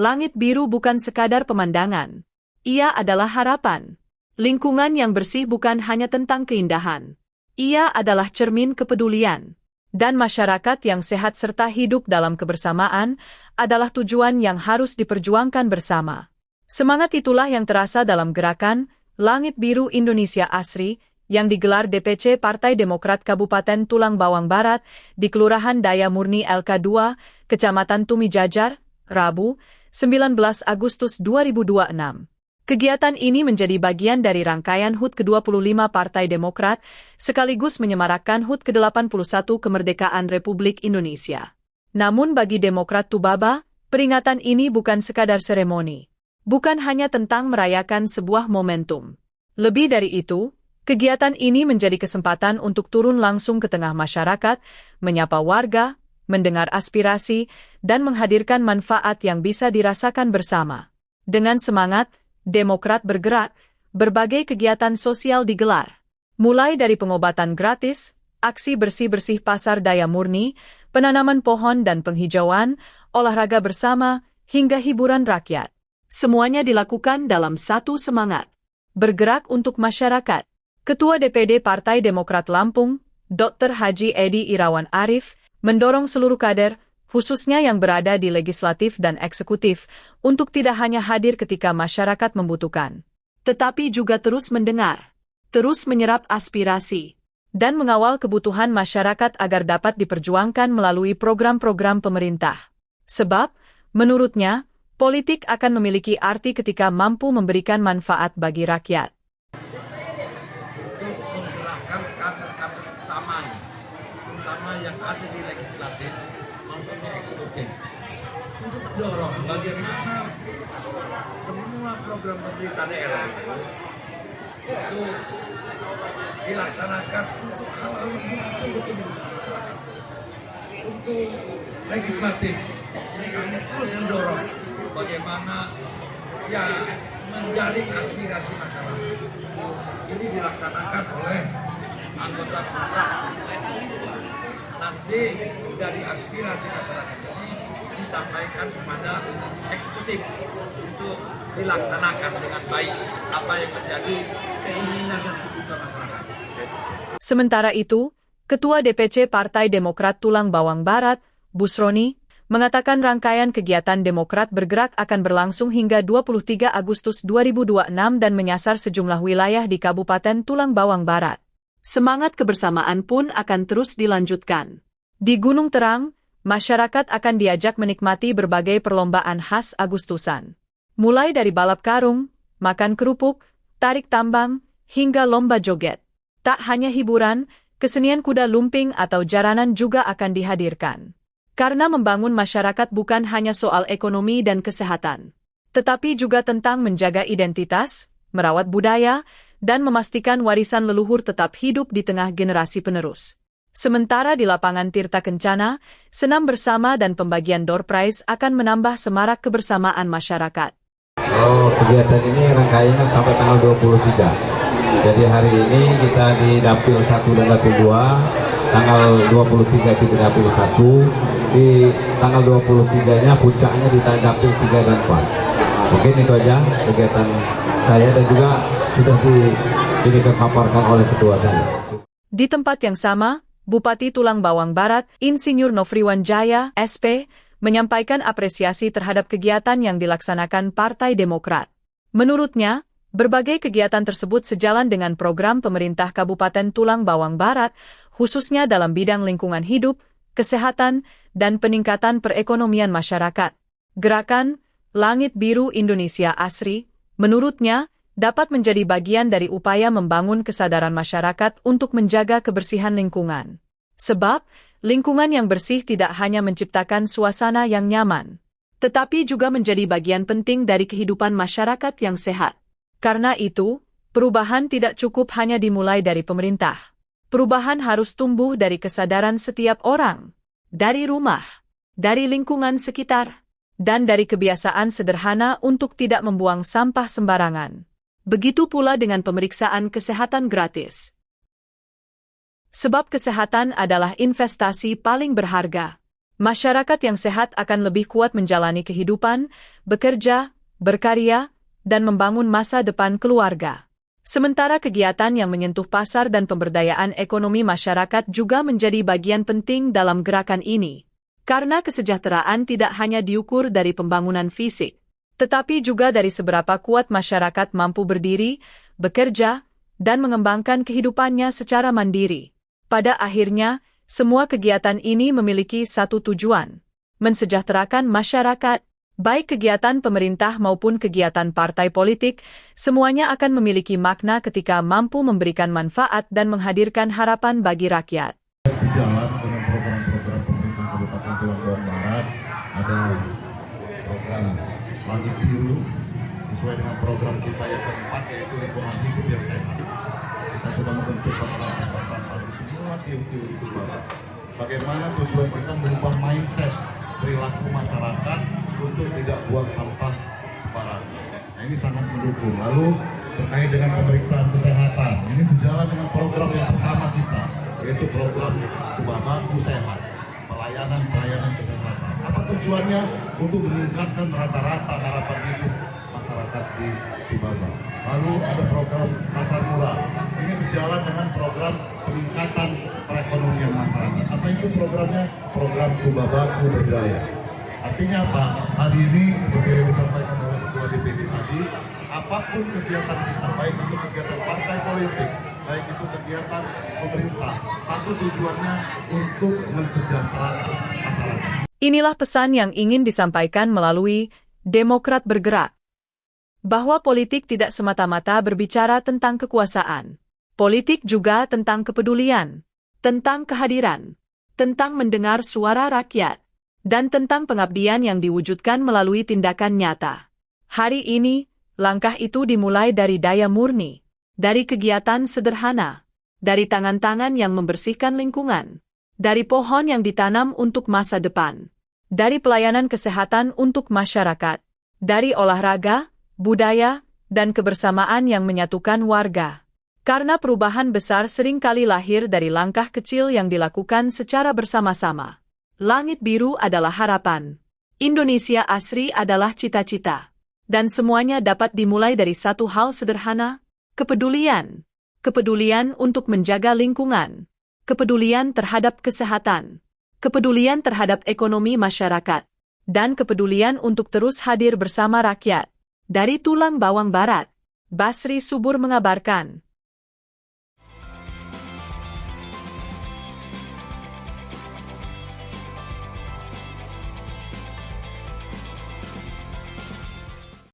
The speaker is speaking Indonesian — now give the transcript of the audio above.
Langit biru bukan sekadar pemandangan. Ia adalah harapan. Lingkungan yang bersih bukan hanya tentang keindahan. Ia adalah cermin kepedulian. Dan masyarakat yang sehat serta hidup dalam kebersamaan adalah tujuan yang harus diperjuangkan bersama. Semangat itulah yang terasa dalam gerakan Langit Biru Indonesia Asri yang digelar DPC Partai Demokrat Kabupaten Tulang Bawang Barat di Kelurahan Daya Murni LK2, Kecamatan Tumijajar, Rabu, 19 Agustus 2026. Kegiatan ini menjadi bagian dari rangkaian HUT ke-25 Partai Demokrat, sekaligus menyemarakkan HUT ke-81 kemerdekaan Republik Indonesia. Namun bagi Demokrat Tubaba, peringatan ini bukan sekadar seremoni. Bukan hanya tentang merayakan sebuah momentum. Lebih dari itu, kegiatan ini menjadi kesempatan untuk turun langsung ke tengah masyarakat, menyapa warga, mendengar aspirasi, dan menghadirkan manfaat yang bisa dirasakan bersama. Dengan semangat, Demokrat bergerak, berbagai kegiatan sosial digelar. Mulai dari pengobatan gratis, aksi bersih-bersih pasar Daya Murni, penanaman pohon dan penghijauan, olahraga bersama, hingga hiburan rakyat. Semuanya dilakukan dalam satu semangat. Bergerak untuk masyarakat. Ketua DPD Partai Demokrat Lampung, Dr. Haji Edi Irawan Arif, mendorong seluruh kader, khususnya yang berada di legislatif dan eksekutif, untuk tidak hanya hadir ketika masyarakat membutuhkan, tetapi juga terus mendengar, terus menyerap aspirasi, dan mengawal kebutuhan masyarakat agar dapat diperjuangkan melalui program-program pemerintah. Sebab, menurutnya, politik akan memiliki arti ketika mampu memberikan manfaat bagi rakyat. Untuk menggerakkan kader-kader utamanya, terutama yang ada di legislatif, maupun di eksekutif, untuk mendorong bagaimana semua program pemerintah daerah itu dilaksanakan untuk hal-hal yang betul-betul dibutuhkan. Untuk legislatif, kami terus mendorong bagaimana ya menjaring aspirasi masyarakat. Ini dilaksanakan oleh anggota fraksi. Nanti dari aspirasi masyarakat ini disampaikan kepada eksekutif untuk dilaksanakan dengan baik apa yang menjadi keinginan dan kebutuhan masyarakat. Sementara itu, Ketua DPC Partai Demokrat Tulang Bawang Barat, Busroni, mengatakan rangkaian kegiatan Demokrat bergerak akan berlangsung hingga 23 Agustus 2026 dan menyasar sejumlah wilayah di Kabupaten Tulang Bawang Barat. Semangat kebersamaan pun akan terus dilanjutkan. Di Gunung Terang, masyarakat akan diajak menikmati berbagai perlombaan khas Agustusan. Mulai dari balap karung, makan kerupuk, tarik tambang, hingga lomba joget. Tak hanya hiburan, kesenian kuda lumping atau jaranan juga akan dihadirkan. Karena membangun masyarakat bukan hanya soal ekonomi dan kesehatan, tetapi juga tentang menjaga identitas, merawat budaya, dan memastikan warisan leluhur tetap hidup di tengah generasi penerus. Sementara di lapangan Tirta Kencana, senam bersama dan pembagian door prize akan menambah semarak kebersamaan masyarakat. Kegiatan ini rangkaiannya sampai tanggal 23. Jadi hari ini kita di Dapil 1 dan Dapil 2, tanggal 23 itu di Dapil 1, di tanggal 23-nya puncaknya di Dapil 3 dan 4. Mungkin itu aja kegiatan saya dan juga sudah dipaparkan oleh ketua saya. Di tempat yang sama, Bupati Tulang Bawang Barat, Insinyur Nofriwan Jaya, SP, menyampaikan apresiasi terhadap kegiatan yang dilaksanakan Partai Demokrat. Menurutnya, berbagai kegiatan tersebut sejalan dengan program pemerintah Kabupaten Tulang Bawang Barat, khususnya dalam bidang lingkungan hidup, kesehatan, dan peningkatan perekonomian masyarakat. Gerakan Langit Biru Indonesia Asri, menurutnya, dapat menjadi bagian dari upaya membangun kesadaran masyarakat untuk menjaga kebersihan lingkungan. Sebab, lingkungan yang bersih tidak hanya menciptakan suasana yang nyaman, tetapi juga menjadi bagian penting dari kehidupan masyarakat yang sehat. Karena itu, perubahan tidak cukup hanya dimulai dari pemerintah. Perubahan harus tumbuh dari kesadaran setiap orang, dari rumah, dari lingkungan sekitar, dan dari kebiasaan sederhana untuk tidak membuang sampah sembarangan. Begitu pula dengan pemeriksaan kesehatan gratis. Sebab kesehatan adalah investasi paling berharga. Masyarakat yang sehat akan lebih kuat menjalani kehidupan, bekerja, berkarya, dan membangun masa depan keluarga. Sementara kegiatan yang menyentuh pasar dan pemberdayaan ekonomi masyarakat juga menjadi bagian penting dalam gerakan ini. Karena kesejahteraan tidak hanya diukur dari pembangunan fisik, tetapi juga dari seberapa kuat masyarakat mampu berdiri, bekerja, dan mengembangkan kehidupannya secara mandiri. Pada akhirnya, semua kegiatan ini memiliki satu tujuan: mensejahterakan masyarakat. Baik kegiatan pemerintah maupun kegiatan partai politik, semuanya akan memiliki makna ketika mampu memberikan manfaat dan menghadirkan harapan bagi rakyat. Sejalan dengan program-program pemerintah Kabupaten Tulungagung Barat, ada program Langit Biru sesuai dengan program kita yang keempat, yaitu lingkungan hidup yang sehat. Kita sudah membentuk sampah-sampah di semua titik itu. Bagaimana tujuan kita merubah mindset perilaku masyarakat untuk tidak buang sampah sembarangan. Nah, ini sangat mendukung. Lalu terkait dengan pemeriksaan kesehatan, ini sejalan dengan program yang pertama kita, yaitu program Tubabaku Sehat, pelayanan kesehatan. Apa tujuannya? Untuk meningkatkan rata-rata harapan hidup masyarakat di Tubaba. Lalu ada program pasar murah. Ini sejalan dengan program peningkatan perekonomian masyarakat. Apa itu programnya? Program Tubabaku Berdaya. Artinya apa? Hari ini seperti yang disampaikan oleh Ketua DPD tadi, apapun kegiatan kita, baik itu kegiatan partai politik, baik itu kegiatan pemerintah, satu tujuannya untuk mensejahterakan masyarakat. Inilah pesan yang ingin disampaikan melalui Demokrat Bergerak. Bahwa politik tidak semata-mata berbicara tentang kekuasaan. Politik juga tentang kepedulian, tentang kehadiran, tentang mendengar suara rakyat, dan tentang pengabdian yang diwujudkan melalui tindakan nyata. Hari ini, langkah itu dimulai dari daya murni, dari kegiatan sederhana, dari tangan-tangan yang membersihkan lingkungan, dari pohon yang ditanam untuk masa depan, dari pelayanan kesehatan untuk masyarakat, dari olahraga, budaya, dan kebersamaan yang menyatukan warga. Karena perubahan besar seringkali lahir dari langkah kecil yang dilakukan secara bersama-sama. Langit biru adalah harapan. Indonesia asri adalah cita-cita. Dan semuanya dapat dimulai dari satu hal sederhana: kepedulian. Kepedulian untuk menjaga lingkungan. Kepedulian terhadap kesehatan. Kepedulian terhadap ekonomi masyarakat. Dan kepedulian untuk terus hadir bersama rakyat. Dari Tulang Bawang Barat, Basri Subur mengabarkan.